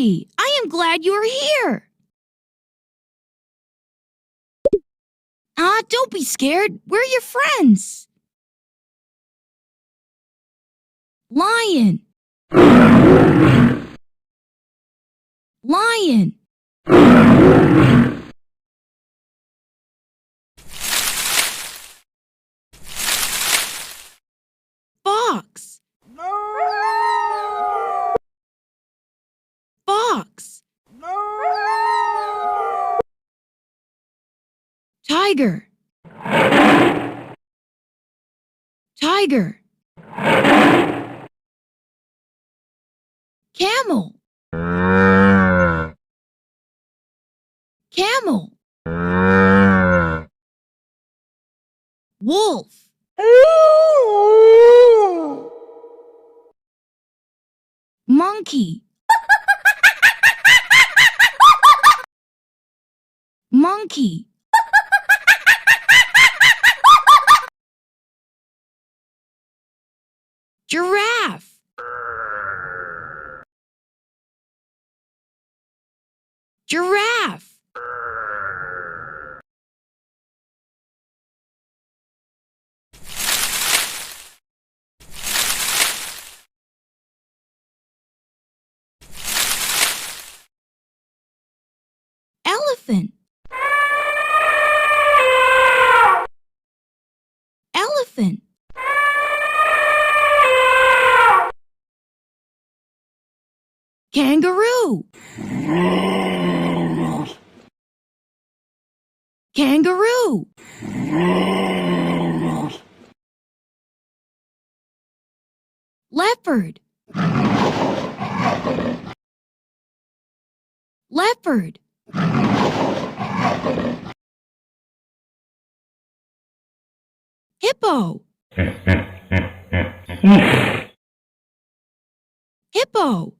Hurry! I am glad you are here. Don't be scared. We're your friends. Lion. Lion. Fox. Fox. Tiger. Tiger. Camel. Camel. Wolf. Monkey. Monkey. Giraffe. Giraffe. Elephant. Elephant. Kangaroo. Kangaroo. Leopard. Leopard. Hippo. Hippo.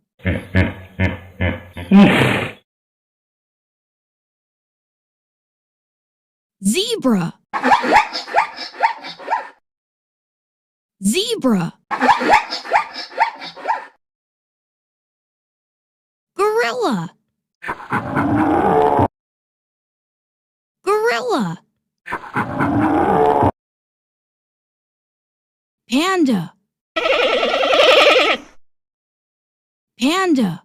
Zebra. Zebra. Gorilla. Gorilla. Panda. Panda.